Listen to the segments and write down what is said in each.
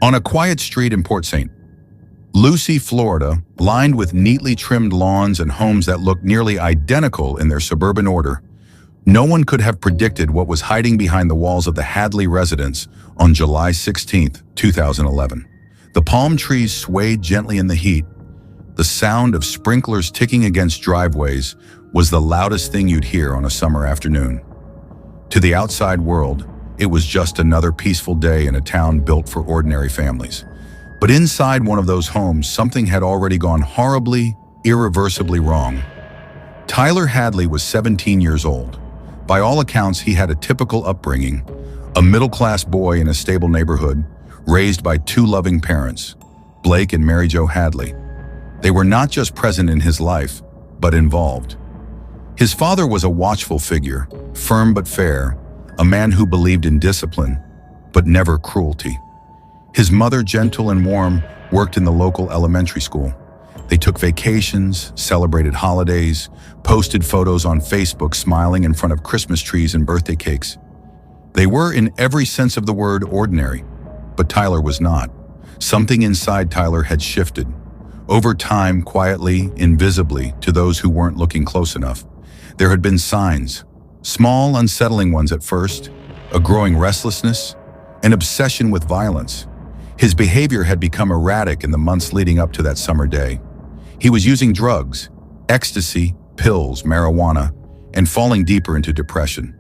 On a quiet street in Port St. Lucie, Florida, lined with neatly trimmed lawns and homes that looked nearly identical in their suburban order, no one could have predicted what was hiding behind the walls of the Hadley residence on July 16, 2011. The palm trees swayed gently in the heat. The sound of sprinklers ticking against driveways was the loudest thing you'd hear on a summer afternoon. To the outside world, it was just another peaceful day in a town built for ordinary families. But inside one of those homes, something had already gone horribly, irreversibly wrong. Tyler Hadley was 17 years old. By all accounts, he had a typical upbringing, a middle-class boy in a stable neighborhood, raised by two loving parents, Blake and Mary Jo Hadley. They were not just present in his life, but involved. His father was a watchful figure, firm but fair, a man who believed in discipline, but never cruelty. His mother, gentle and warm, worked in the local elementary school. They took vacations, celebrated holidays, posted photos on Facebook smiling in front of Christmas trees and birthday cakes. They were, in every sense of the word, ordinary, but Tyler was not. Something inside Tyler had shifted. Over time, quietly, invisibly, to those who weren't looking close enough. There had been signs, small, unsettling ones at first, a growing restlessness, an obsession with violence. His behavior had become erratic in the months leading up to that summer day. He was using drugs, ecstasy, pills, marijuana, and falling deeper into depression.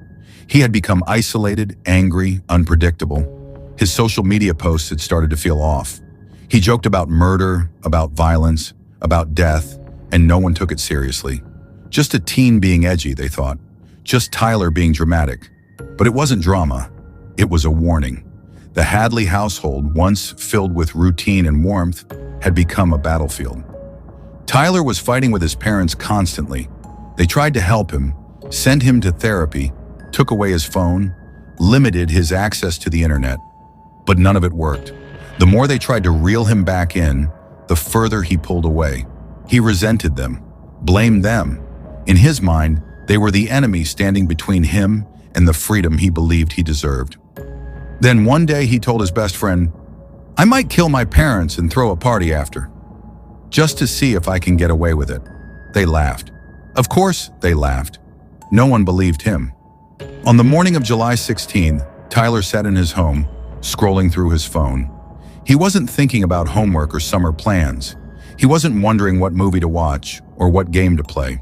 He had become isolated, angry, unpredictable. His social media posts had started to feel off. He joked about murder, about violence, about death, and no one took it seriously. Just a teen being edgy, they thought. Just Tyler being dramatic. But it wasn't drama. It was a warning. The Hadley household, once filled with routine and warmth, had become a battlefield. Tyler was fighting with his parents constantly. They tried to help him, sent him to therapy, took away his phone, limited his access to the internet. But none of it worked. The more they tried to reel him back in, the further he pulled away. He resented them, blamed them. In his mind, they were the enemy standing between him and the freedom he believed he deserved. Then one day he told his best friend, "I might kill my parents and throw a party after, just to see if I can get away with it." They laughed. Of course, they laughed. No one believed him. On the morning of July 16th, Tyler sat in his home, scrolling through his phone. He wasn't thinking about homework or summer plans. He wasn't wondering what movie to watch or what game to play.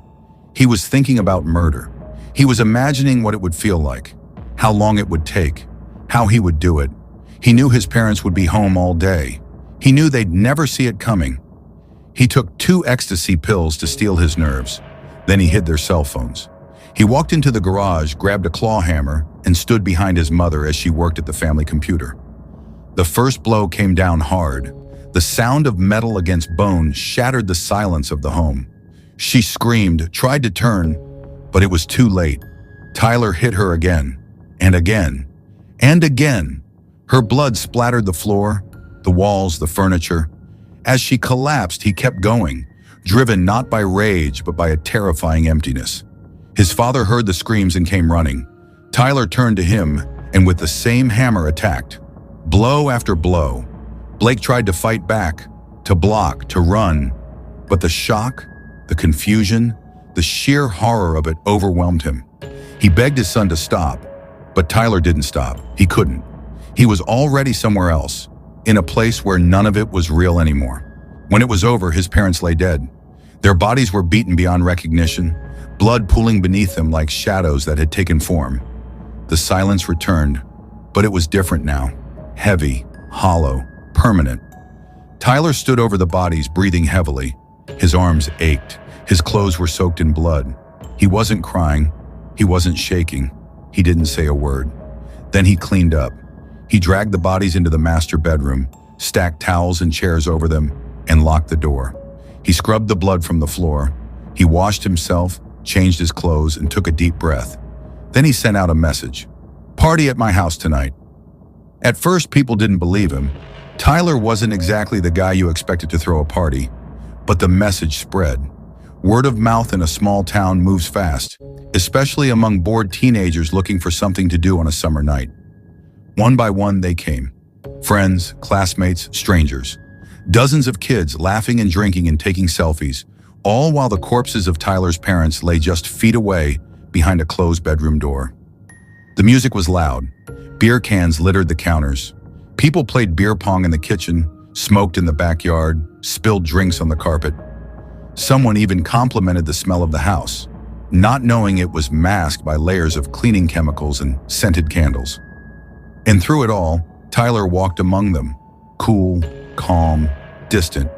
He was thinking about murder. He was imagining what it would feel like, how long it would take, how he would do it. He knew his parents would be home all day. He knew they'd never see it coming. He took 2 ecstasy pills to steel his nerves. Then he hid their cell phones. He walked into the garage, grabbed a claw hammer, and stood behind his mother as she worked at the family computer. The first blow came down hard. The sound of metal against bone shattered the silence of the home. She screamed, tried to turn, but it was too late. Tyler hit her again, and again, and again. Her blood splattered the floor, the walls, the furniture. As she collapsed, he kept going, driven not by rage, but by a terrifying emptiness. His father heard the screams and came running. Tyler turned to him, and with the same hammer attacked. Blow after blow. Blake tried to fight back, to block, to run. But the shock, the confusion, the sheer horror of it overwhelmed him. He begged his son to stop, but Tyler didn't stop. He couldn't. He was already somewhere else, in a place where none of it was real anymore. When it was over, his parents lay dead. Their bodies were beaten beyond recognition, blood pooling beneath them like shadows that had taken form. The silence returned, but it was different now. Heavy, hollow, permanent. Tyler stood over the bodies, breathing heavily. His arms ached. His clothes were soaked in blood. He wasn't crying. He wasn't shaking. He didn't say a word. Then he cleaned up. He dragged the bodies into the master bedroom, stacked towels and chairs over them, and locked the door. He scrubbed the blood from the floor. He washed himself, changed his clothes, and took a deep breath. Then he sent out a message. "Party at my house tonight." At first, people didn't believe him. Tyler wasn't exactly the guy you expected to throw a party, but the message spread. Word of mouth in a small town moves fast, especially among bored teenagers looking for something to do on a summer night. One by one, they came. Friends, classmates, strangers. Dozens of kids laughing and drinking and taking selfies, all while the corpses of Tyler's parents lay just feet away behind a closed bedroom door. The music was loud. Beer cans littered the counters. People played beer pong in the kitchen, smoked in the backyard, spilled drinks on the carpet. Someone even complimented the smell of the house, not knowing it was masked by layers of cleaning chemicals and scented candles. And through it all, Tyler walked among them, cool, calm, distant.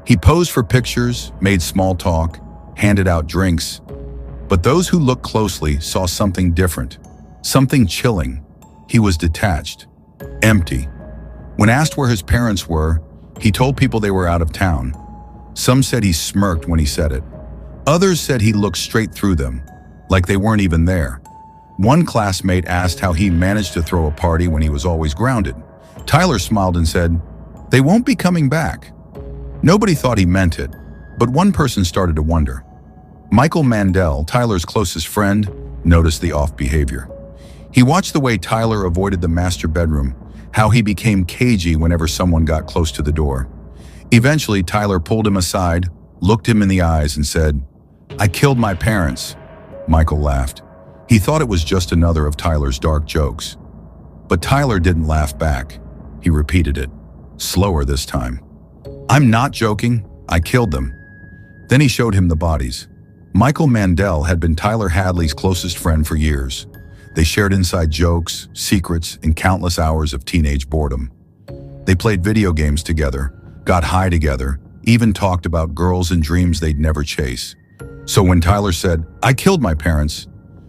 He posed for pictures, made small talk, handed out drinks. But those who looked closely saw something different, something chilling. He was detached, empty. When asked where his parents were, he told people they were out of town. Some said he smirked when he said it. Others said he looked straight through them, like they weren't even there. One classmate asked how he managed to throw a party when he was always grounded. Tyler smiled and said, "They won't be coming back." Nobody thought he meant it, but one person started to wonder. Michael Mandel, Tyler's closest friend, noticed the off behavior. He watched the way Tyler avoided the master bedroom, how he became cagey whenever someone got close to the door. Eventually, Tyler pulled him aside, looked him in the eyes and said, "I killed my parents." Michael laughed. He thought it was just another of Tyler's dark jokes. But Tyler didn't laugh back. He repeated it, slower this time. "I'm not joking. I killed them." Then he showed him the bodies. Michael Mandel had been Tyler Hadley's closest friend for years. They shared inside jokes, secrets, and countless hours of teenage boredom. They played video games together, got high together, even talked about girls and dreams they'd never chase. So when Tyler said, "I killed my parents,"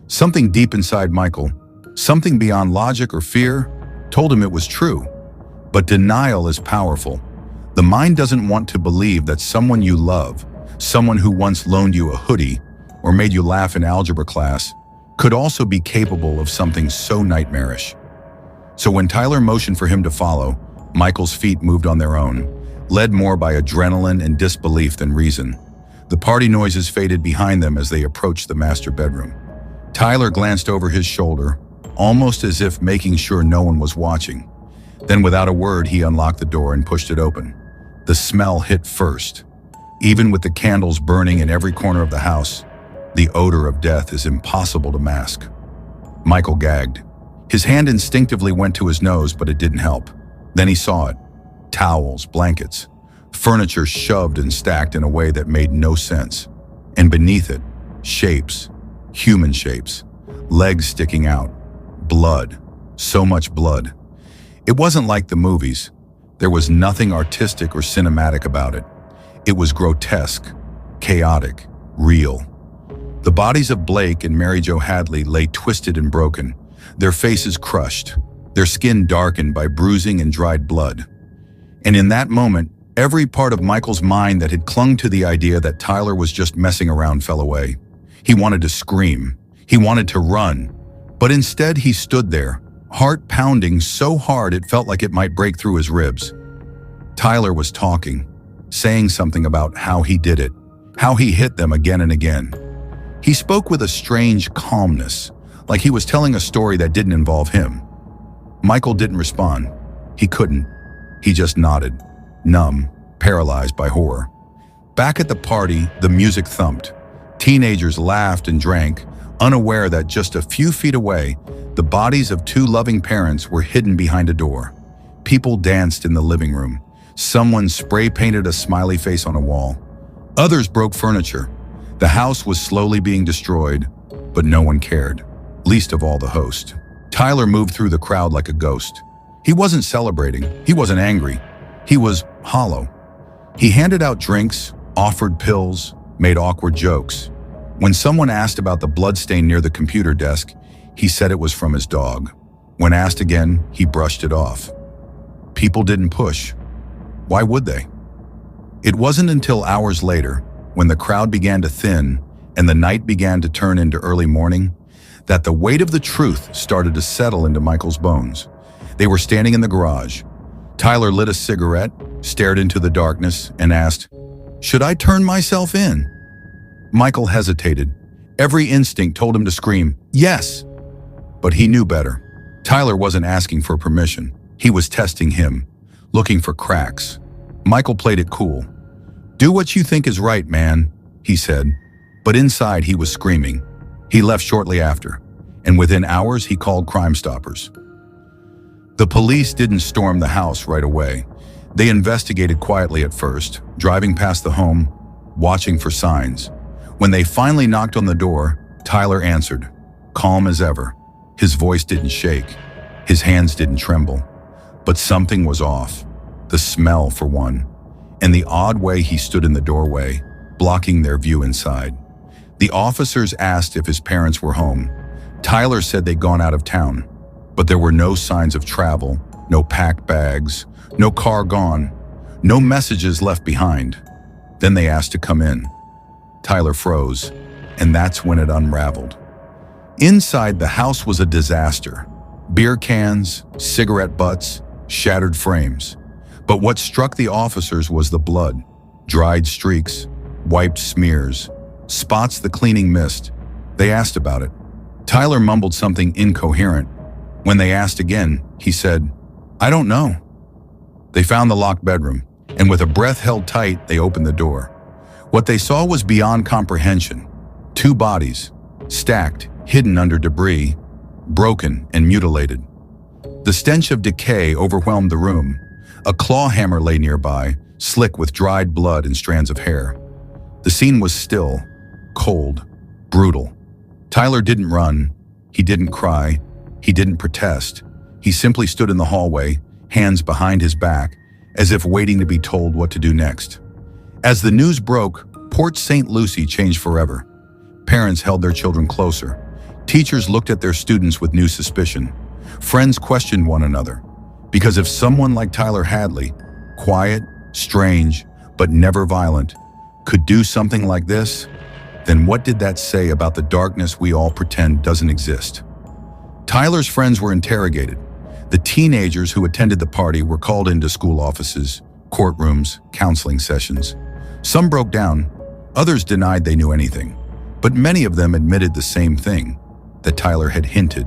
something deep inside Michael, something beyond logic or fear, told him it was true. But denial is powerful. The mind doesn't want to believe that someone you love, someone who once loaned you a hoodie or made you laugh in algebra class, could also be capable of something so nightmarish. So when Tyler motioned for him to follow, Michael's feet moved on their own, led more by adrenaline and disbelief than reason. The party noises faded behind them as they approached the master bedroom. Tyler glanced over his shoulder, almost as if making sure no one was watching. Then without a word, he unlocked the door and pushed it open. The smell hit first. Even with the candles burning in every corner of the house, the odor of death is impossible to mask. Michael gagged. His hand instinctively went to his nose, but it didn't help. Then he saw it. Towels, blankets, furniture shoved and stacked in a way that made no sense. And beneath it, shapes, human shapes, legs sticking out, blood, so much blood. It wasn't like the movies. There was nothing artistic or cinematic about it. It was grotesque, chaotic, real. The bodies of Blake and Mary Jo Hadley lay twisted and broken, their faces crushed, their skin darkened by bruising and dried blood. And in that moment, every part of Michael's mind that had clung to the idea that Tyler was just messing around fell away. He wanted to scream. He wanted to run. But instead he stood there, heart pounding so hard it felt like it might break through his ribs. Tyler was talking, saying something about how he did it, how he hit them again and again. He spoke with a strange calmness, like he was telling a story that didn't involve him. Michael didn't respond. He couldn't. He just nodded, numb, paralyzed by horror. Back at the party, the music thumped. Teenagers laughed and drank, unaware that just a few feet away, the bodies of two loving parents were hidden behind a door. People danced in the living room. Someone spray-painted a smiley face on a wall. Others broke furniture. The house was slowly being destroyed, but no one cared, least of all the host. Tyler moved through the crowd like a ghost. He wasn't celebrating. He wasn't angry. He was hollow. He handed out drinks, offered pills, made awkward jokes. When someone asked about the bloodstain near the computer desk, he said it was from his dog. When asked again, he brushed it off. People didn't push. Why would they? It wasn't until hours later, when the crowd began to thin and the night began to turn into early morning, that the weight of the truth started to settle into Michael's bones. They were standing in the garage. Tyler lit a cigarette, stared into the darkness, and asked, "Should I turn myself in?" Michael hesitated. Every instinct told him to scream, "Yes!" But he knew better. Tyler wasn't asking for permission. He was testing him, looking for cracks. Michael played it cool. "Do what you think is right, man," he said. But inside he was screaming. He left shortly after, and within hours he called Crime Stoppers. The police didn't storm the house right away. They investigated quietly at first, driving past the home, watching for signs. When they finally knocked on the door, Tyler answered, calm as ever. His voice didn't shake. His hands didn't tremble. But something was off. The smell, for one, and the odd way he stood in the doorway, blocking their view inside. The officers asked if his parents were home. Tyler said they'd gone out of town, but there were no signs of travel, no packed bags, no car gone, no messages left behind. Then they asked to come in. Tyler froze, and that's when it unraveled. Inside, the house was a disaster. Beer cans, cigarette butts, shattered frames. But what struck the officers was the blood. Dried streaks, wiped smears, spots the cleaning missed. They asked about it. Tyler mumbled something incoherent. When they asked again, he said, "I don't know." They found the locked bedroom, and with a breath held tight, they opened the door. What they saw was beyond comprehension. 2 bodies, stacked, hidden under debris, broken and mutilated. The stench of decay overwhelmed the room. A claw hammer lay nearby, slick with dried blood and strands of hair. The scene was still, cold, brutal. Tyler didn't run. He didn't cry. He didn't protest. He simply stood in the hallway, hands behind his back, as if waiting to be told what to do next. As the news broke, Port St. Lucie changed forever. Parents held their children closer. Teachers looked at their students with new suspicion. Friends questioned one another. Because if someone like Tyler Hadley, quiet, strange, but never violent, could do something like this, then what did that say about the darkness we all pretend doesn't exist? Tyler's friends were interrogated. The teenagers who attended the party were called into school offices, courtrooms, counseling sessions. Some broke down, others denied they knew anything. But many of them admitted the same thing, that Tyler had hinted,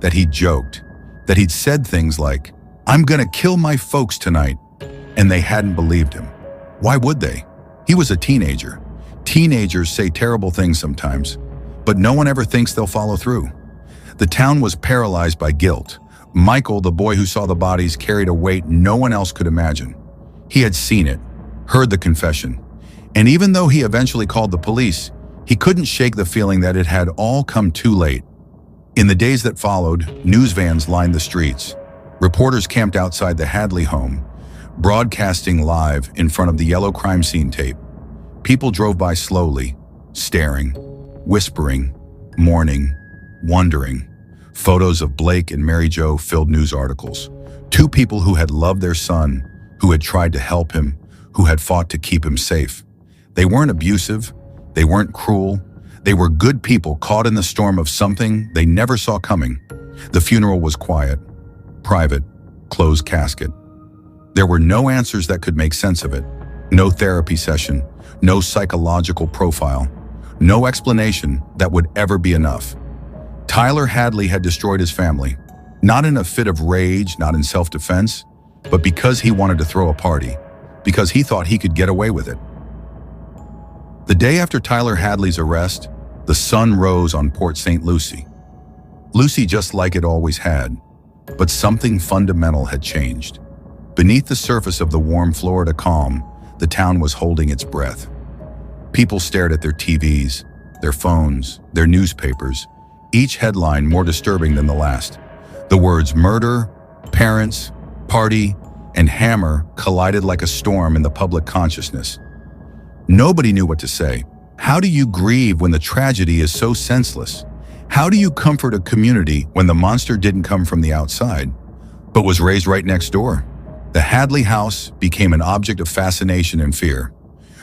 that he'd joked, that he'd said things like, "I'm gonna kill my folks tonight," and they hadn't believed him. Why would they? He was a teenager. Teenagers say terrible things sometimes, but no one ever thinks they'll follow through. The town was paralyzed by guilt. Michael, the boy who saw the bodies, carried a weight no one else could imagine. He had seen it, heard the confession, and even though he eventually called the police, he couldn't shake the feeling that it had all come too late. In the days that followed, news vans lined the streets. Reporters camped outside the Hadley home, broadcasting live in front of the yellow crime scene tape. People drove by slowly, staring, whispering, mourning, wondering. Photos of Blake and Mary Jo filled news articles. 2 people who had loved their son, who had tried to help him, who had fought to keep him safe. They weren't abusive. They weren't cruel. They were good people caught in the storm of something they never saw coming. The funeral was quiet, private, closed casket. There were no answers that could make sense of it. No therapy session, no psychological profile, no explanation that would ever be enough. Tyler Hadley had destroyed his family, not in a fit of rage, not in self-defense, but because he wanted to throw a party, because he thought he could get away with it. The day after Tyler Hadley's arrest, the sun rose on Port St. Lucie. Lucie just like it always had, but something fundamental had changed. Beneath the surface of the warm Florida calm, the town was holding its breath. People stared at their TVs, their phones, their newspapers, each headline more disturbing than the last. The words murder, parents, party, and hammer collided like a storm in the public consciousness. Nobody knew what to say. How do you grieve when the tragedy is so senseless? How do you comfort a community when the monster didn't come from the outside, but was raised right next door? The Hadley house became an object of fascination and fear.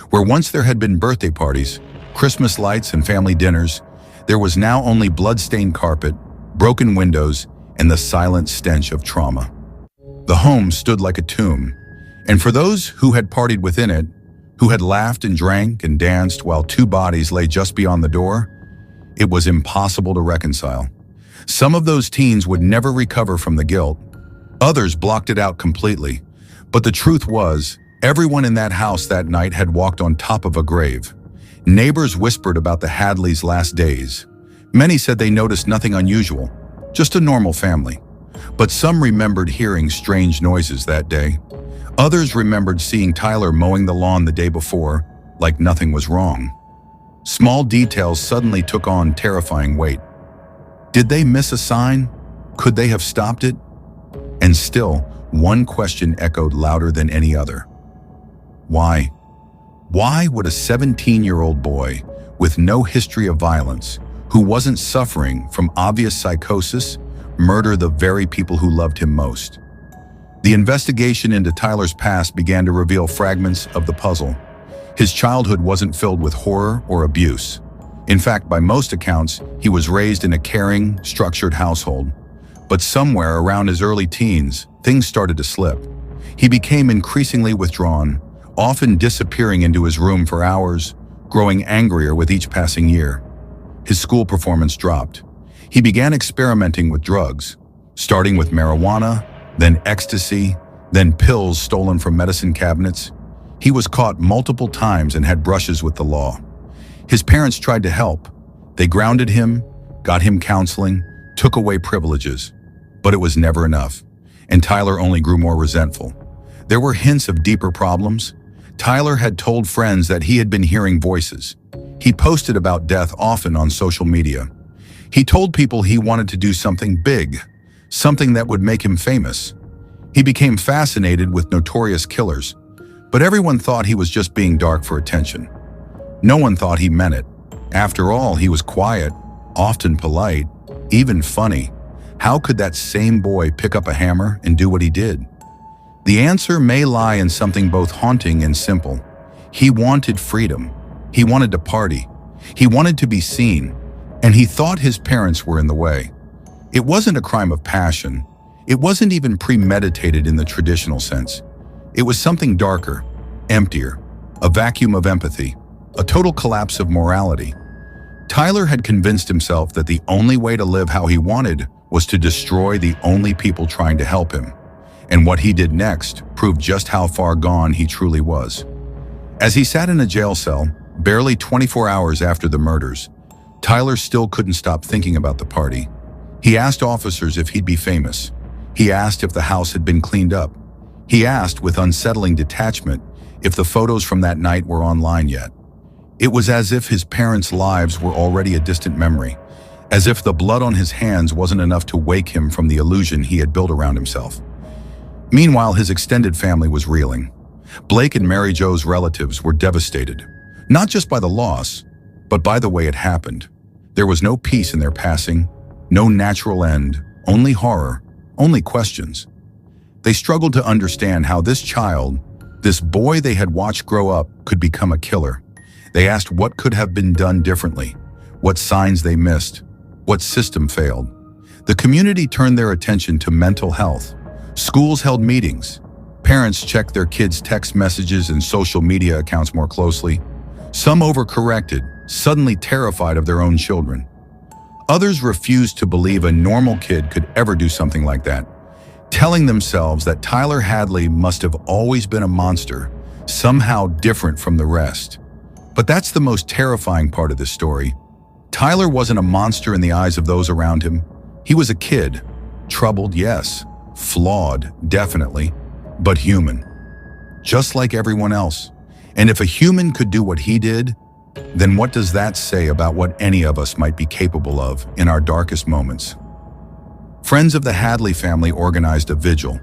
Where once there had been birthday parties, Christmas lights, and family dinners, there was now only blood-stained carpet, broken windows, and the silent stench of trauma. The home stood like a tomb, and for those who had partied within it, who had laughed and drank and danced while 2 bodies lay just beyond the door, it was impossible to reconcile. Some of those teens would never recover from the guilt. Others blocked it out completely. But the truth was, everyone in that house that night had walked on top of a grave. Neighbors whispered about the Hadleys' last days. Many said they noticed nothing unusual, just a normal family. But some remembered hearing strange noises that day. Others remembered seeing Tyler mowing the lawn the day before, like nothing was wrong. Small details suddenly took on terrifying weight. Did they miss a sign? Could they have stopped it? And still, one question echoed louder than any other. Why? Why would a 17-year-old boy with no history of violence, who wasn't suffering from obvious psychosis, murder the very people who loved him most? The investigation into Tyler's past began to reveal fragments of the puzzle. His childhood wasn't filled with horror or abuse. In fact, by most accounts, he was raised in a caring, structured household. But somewhere around his early teens, things started to slip. He became increasingly withdrawn, often disappearing into his room for hours, growing angrier with each passing year. His school performance dropped. He began experimenting with drugs, starting with marijuana, then ecstasy, then pills stolen from medicine cabinets. He was caught multiple times and had brushes with the law. His parents tried to help. They grounded him, got him counseling, took away privileges. But it was never enough, and Tyler only grew more resentful. There were hints of deeper problems. Tyler had told friends that he had been hearing voices. He posted about death often on social media. He told people he wanted to do something big, something that would make him famous. He became fascinated with notorious killers, but everyone thought he was just being dark for attention. No one thought he meant it. After all, he was quiet, often polite, even funny. How could that same boy pick up a hammer and do what he did? The answer may lie in something both haunting and simple. He wanted freedom. He wanted to party. He wanted to be seen, and he thought his parents were in the way. It wasn't a crime of passion. It wasn't even premeditated in the traditional sense. It was something darker, emptier, a vacuum of empathy, a total collapse of morality. Tyler had convinced himself that the only way to live how he wanted was to destroy the only people trying to help him. And what he did next proved just how far gone he truly was. As he sat in a jail cell, barely 24 hours after the murders, Tyler still couldn't stop thinking about the party. He asked officers if he'd be famous. He asked if the house had been cleaned up. He asked with unsettling detachment if the photos from that night were online yet. It was as if his parents' lives were already a distant memory, as if the blood on his hands wasn't enough to wake him from the illusion he had built around himself. Meanwhile, his extended family was reeling. Blake and Mary Jo's relatives were devastated, not just by the loss, but by the way it happened. There was no peace in their passing, no natural end, only horror, only questions. They struggled to understand how this child, this boy they had watched grow up, could become a killer. They asked what could have been done differently, what signs they missed, what system failed. The community turned their attention to mental health. Schools held meetings. Parents checked their kids' text messages and social media accounts more closely. Some overcorrected, suddenly terrified of their own children. Others refused to believe a normal kid could ever do something like that, telling themselves that Tyler Hadley must have always been a monster, somehow different from the rest. But that's the most terrifying part of this story. Tyler wasn't a monster in the eyes of those around him. He was a kid, troubled, yes, flawed, definitely, but human, just like everyone else. And if a human could do what he did, then what does that say about what any of us might be capable of in our darkest moments? Friends of the Hadley family organized a vigil.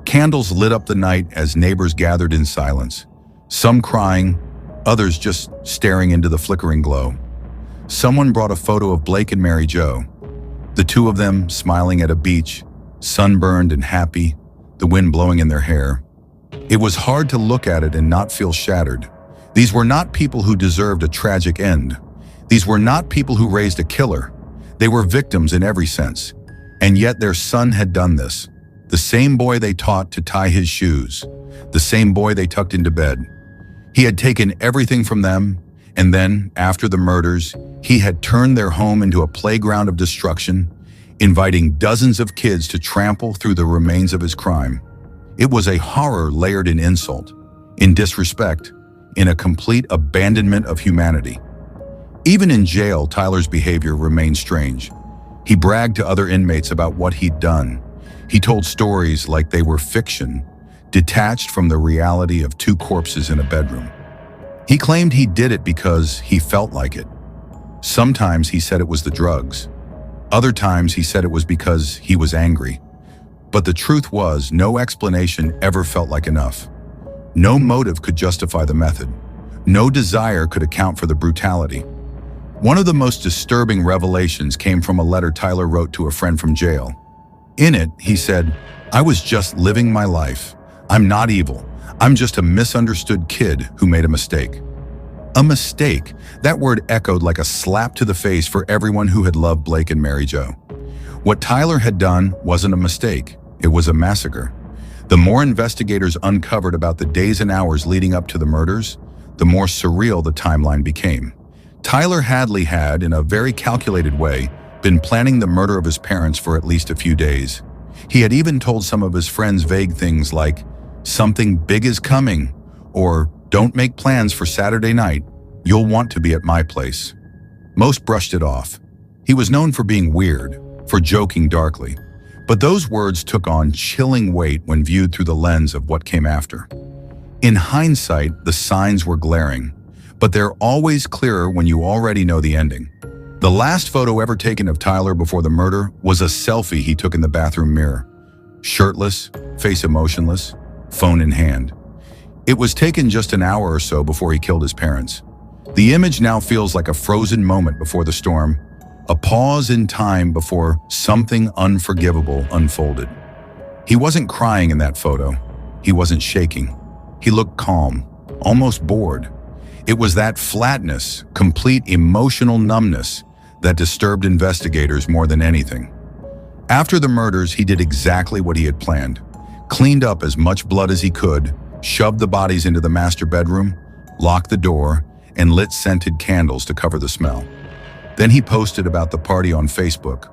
Candles lit up the night as neighbors gathered in silence, some crying, others just staring into the flickering glow. Someone brought a photo of Blake and Mary Jo, the two of them smiling at a beach, sunburned and happy, the wind blowing in their hair. It was hard to look at it and not feel shattered. These were not people who deserved a tragic end. These were not people who raised a killer. They were victims in every sense. And yet their son had done this. The same boy they taught to tie his shoes. The same boy they tucked into bed. He had taken everything from them, and then, after the murders, he had turned their home into a playground of destruction, inviting dozens of kids to trample through the remains of his crime. It was a horror layered in insult, in disrespect, in a complete abandonment of humanity. Even in jail, Tyler's behavior remained strange. He bragged to other inmates about what he'd done. He told stories like they were fiction, detached from the reality of two corpses in a bedroom. He claimed he did it because he felt like it. Sometimes he said it was the drugs. Other times he said it was because he was angry. But the truth was, no explanation ever felt like enough. No motive could justify the method. No desire could account for the brutality. One of the most disturbing revelations came from a letter Tyler wrote to a friend from jail. In it, he said, "I was just living my life. I'm not evil. I'm just a misunderstood kid who made a mistake." A mistake. That word echoed like a slap to the face for everyone who had loved Blake and Mary Jo. What Tyler had done wasn't a mistake. It was a massacre. The more investigators uncovered about the days and hours leading up to the murders, the more surreal the timeline became. Tyler Hadley had, in a very calculated way, been planning the murder of his parents for at least a few days. He had even told some of his friends vague things like, "Something big is coming," or "Don't make plans for Saturday night. You'll want to be at my place." Most brushed it off. He was known for being weird, for joking darkly. But those words took on chilling weight when viewed through the lens of what came after. In hindsight, the signs were glaring, but they're always clearer when you already know the ending. The last photo ever taken of Tyler before the murder was a selfie he took in the bathroom mirror. Shirtless, face emotionless, phone in hand. It was taken just an hour or so before he killed his parents. The image now feels like a frozen moment before the storm, a pause in time before something unforgivable unfolded. He wasn't crying in that photo. He wasn't shaking. He looked calm, almost bored. It was that flatness, complete emotional numbness, that disturbed investigators more than anything. After the murders, he did exactly what he had planned. Cleaned up as much blood as he could, shoved the bodies into the master bedroom, locked the door, and lit scented candles to cover the smell. Then he posted about the party on Facebook.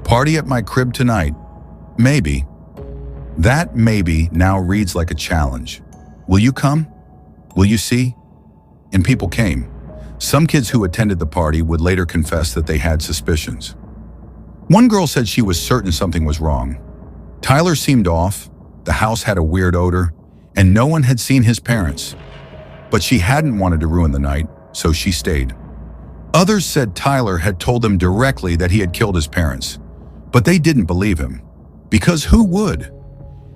"Party at my crib tonight. Maybe." That maybe now reads like a challenge. Will you come? Will you see? And people came. Some kids who attended the party would later confess that they had suspicions. One girl said she was certain something was wrong. Tyler seemed off, the house had a weird odor, and no one had seen his parents. But she hadn't wanted to ruin the night, so she stayed. Others said Tyler had told them directly that he had killed his parents, but they didn't believe him. Because who would?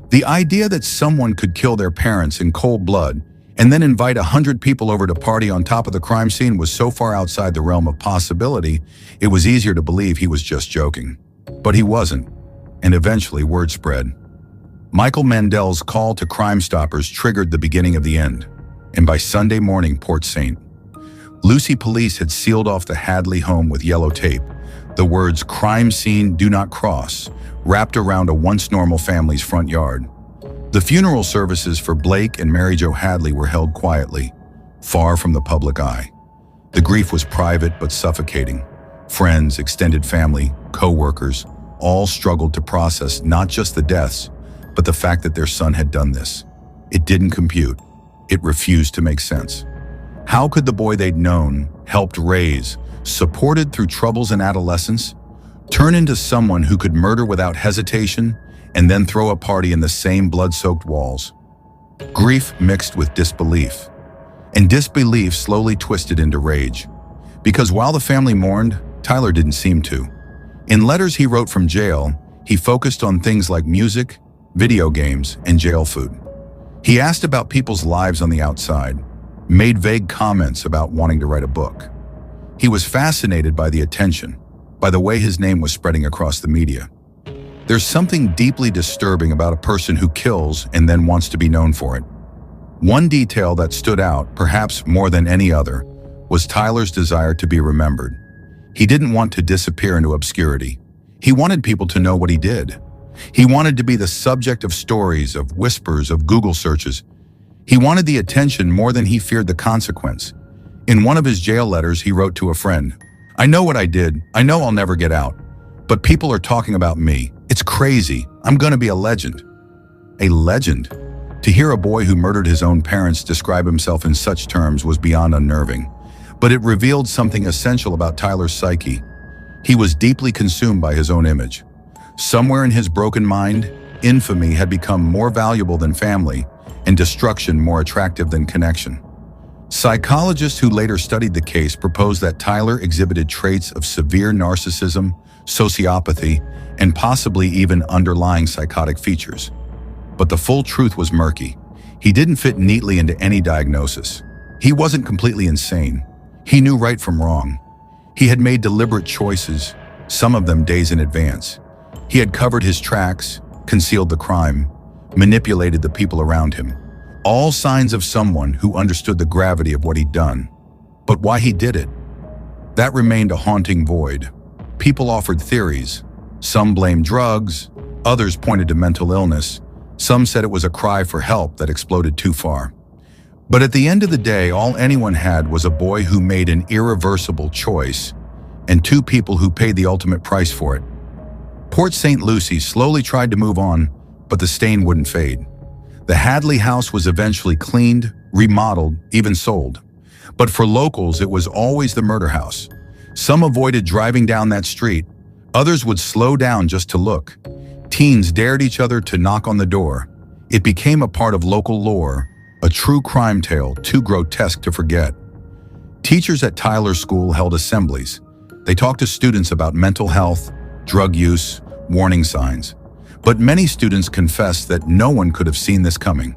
The idea that someone could kill their parents in cold blood and then invite 100 people over to party on top of the crime scene was so far outside the realm of possibility, it was easier to believe he was just joking. But he wasn't, and eventually word spread. Michael Mandel's call to Crime Stoppers triggered the beginning of the end, and by Sunday morning, Port St. Lucie police had sealed off the Hadley home with yellow tape, the words "Crime Scene Do Not Cross" wrapped around a once normal family's front yard. The funeral services for Blake and Mary Jo Hadley were held quietly, far from the public eye. The grief was private but suffocating. Friends, extended family, co-workers, all struggled to process not just the deaths, but the fact that their son had done this. It didn't compute. It refused to make sense. How could the boy they'd known, helped raise, supported through troubles in adolescence, turn into someone who could murder without hesitation and then throw a party in the same blood-soaked walls? Grief mixed with disbelief. And disbelief slowly twisted into rage. Because while the family mourned, Tyler didn't seem to. In letters he wrote from jail, he focused on things like music, video games, and jail food. He asked about people's lives on the outside, made vague comments about wanting to write a book. He was fascinated by the attention, by the way his name was spreading across the media. There's something deeply disturbing about a person who kills and then wants to be known for it. One detail that stood out, perhaps more than any other, was Tyler's desire to be remembered. He didn't want to disappear into obscurity. He wanted people to know what he did. He wanted to be the subject of stories, of whispers, of Google searches. He wanted the attention more than he feared the consequence. In one of his jail letters, he wrote to a friend, "I know what I did. I know I'll never get out. But people are talking about me. It's crazy. I'm gonna be a legend. A legend? To hear a boy who murdered his own parents describe himself in such terms was beyond unnerving. But it revealed something essential about Tyler's psyche. He was deeply consumed by his own image. Somewhere in his broken mind, infamy had become more valuable than family, and destruction more attractive than connection. Psychologists who later studied the case proposed that Tyler exhibited traits of severe narcissism, sociopathy, and possibly even underlying psychotic features. But the full truth was murky. He didn't fit neatly into any diagnosis. He wasn't completely insane. He knew right from wrong. He had made deliberate choices, some of them days in advance. He had covered his tracks, concealed the crime, manipulated the people around him. All signs of someone who understood the gravity of what he'd done. But why he did it? That remained a haunting void. People offered theories. Some blamed drugs, others pointed to mental illness. Some said it was a cry for help that exploded too far. But at the end of the day, all anyone had was a boy who made an irreversible choice, and two people who paid the ultimate price for it. Port St. Lucie slowly tried to move on, but the stain wouldn't fade. The Hadley house was eventually cleaned, remodeled, even sold. But for locals, it was always the murder house. Some avoided driving down that street. Others would slow down just to look. Teens dared each other to knock on the door. It became a part of local lore, a true crime tale too grotesque to forget. Teachers at Tyler's school held assemblies. They talked to students about mental health, drug use, warning signs. But many students confessed that no one could have seen this coming.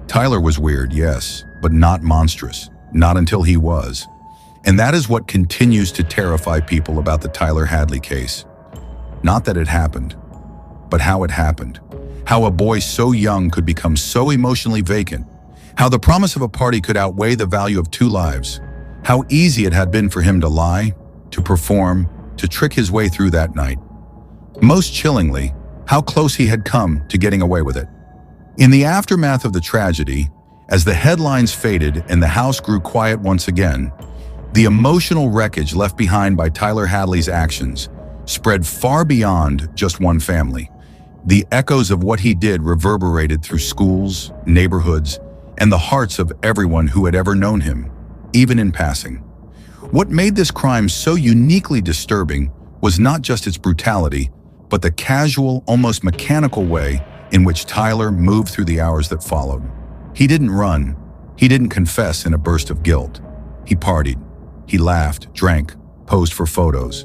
Tyler was weird, yes, but not monstrous. Not until he was. And that is what continues to terrify people about the Tyler Hadley case. Not that it happened, but how it happened. How a boy so young could become so emotionally vacant. How the promise of a party could outweigh the value of two lives. How easy it had been for him to lie, to perform, to trick his way through that night. Most chillingly, how close he had come to getting away with it. In the aftermath of the tragedy, as the headlines faded and the house grew quiet once again, the emotional wreckage left behind by Tyler Hadley's actions spread far beyond just one family. The echoes of what he did reverberated through schools, neighborhoods, and the hearts of everyone who had ever known him, even in passing. What made this crime so uniquely disturbing was not just its brutality, but the casual, almost mechanical way in which Tyler moved through the hours that followed. He didn't run. He didn't confess in a burst of guilt. He partied. He laughed, drank, posed for photos.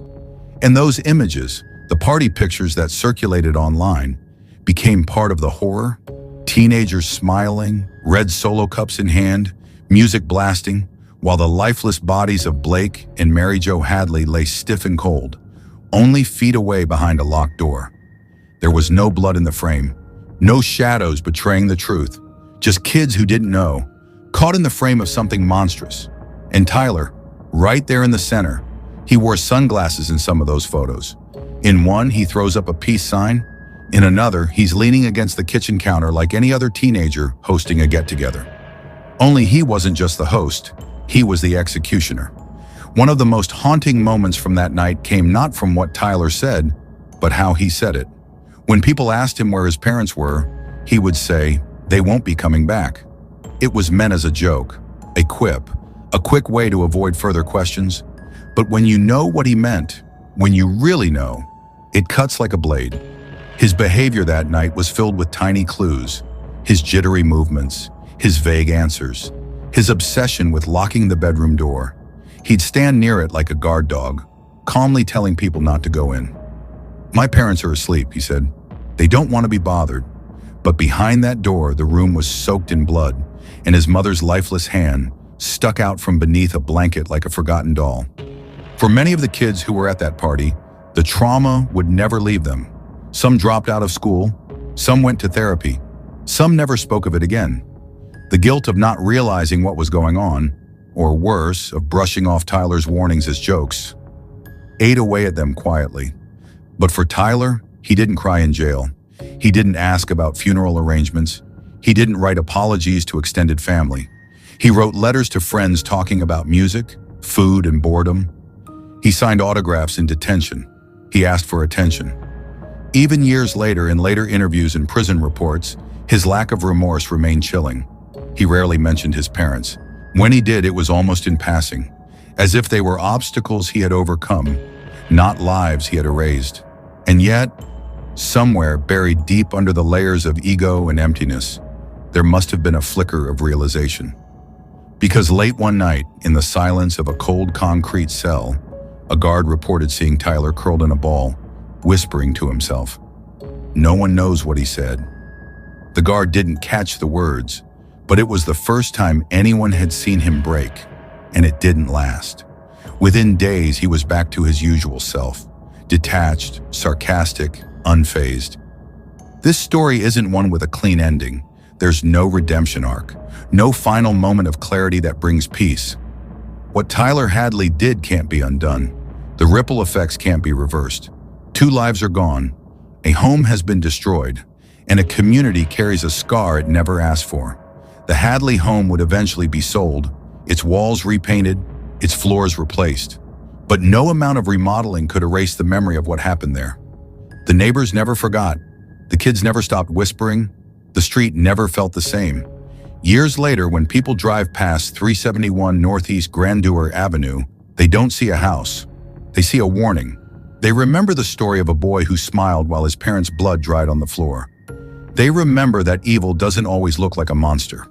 And those images, the party pictures that circulated online, became part of the horror. Teenagers smiling, red Solo cups in hand, music blasting, while the lifeless bodies of Blake and Mary Jo Hadley lay stiff and cold, only feet away behind a locked door. There was no blood in the frame, no shadows betraying the truth, just kids who didn't know, caught in the frame of something monstrous. And Tyler, right there in the center, he wore sunglasses in some of those photos. In one, he throws up a peace sign. In another, he's leaning against the kitchen counter like any other teenager hosting a get-together. Only he wasn't just the host, he was the executioner. One of the most haunting moments from that night came not from what Tyler said, but how he said it. When people asked him where his parents were, he would say, "They won't be coming back." It was meant as a joke, a quip, a quick way to avoid further questions. But when you know what he meant, when you really know, it cuts like a blade. His behavior that night was filled with tiny clues, his jittery movements, his vague answers, his obsession with locking the bedroom door. He'd stand near it like a guard dog, calmly telling people not to go in. "My parents are asleep," he said. "They don't want to be bothered." But behind that door, the room was soaked in blood, and his mother's lifeless hand stuck out from beneath a blanket like a forgotten doll. For many of the kids who were at that party, the trauma would never leave them. Some dropped out of school, some went to therapy, some never spoke of it again. The guilt of not realizing what was going on, or worse, of brushing off Tyler's warnings as jokes, ate away at them quietly. But for Tyler, he didn't cry in jail. He didn't ask about funeral arrangements. He didn't write apologies to extended family. He wrote letters to friends talking about music, food, and boredom. He signed autographs in detention. He asked for attention. Even years later, in later interviews and prison reports, his lack of remorse remained chilling. He rarely mentioned his parents. When he did, it was almost in passing, as if they were obstacles he had overcome, not lives he had erased. And yet, somewhere buried deep under the layers of ego and emptiness, there must have been a flicker of realization. Because late one night, in the silence of a cold concrete cell, a guard reported seeing Tyler curled in a ball, whispering to himself. No one knows what he said. The guard didn't catch the words, but it was the first time anyone had seen him break, and it didn't last. Within days, he was back to his usual self, detached, sarcastic, unfazed. This story isn't one with a clean ending. There's no redemption arc, no final moment of clarity that brings peace. What Tyler Hadley did can't be undone. The ripple effects can't be reversed. 2 lives are gone, a home has been destroyed, and a community carries a scar it never asked for. The Hadley home would eventually be sold, its walls repainted, its floors replaced. But no amount of remodeling could erase the memory of what happened there. The neighbors never forgot. The kids never stopped whispering. The street never felt the same. Years later, when people drive past 371 Northeast Grandeur Avenue, they don't see a house. They see a warning. They remember the story of a boy who smiled while his parents' blood dried on the floor. They remember that evil doesn't always look like a monster.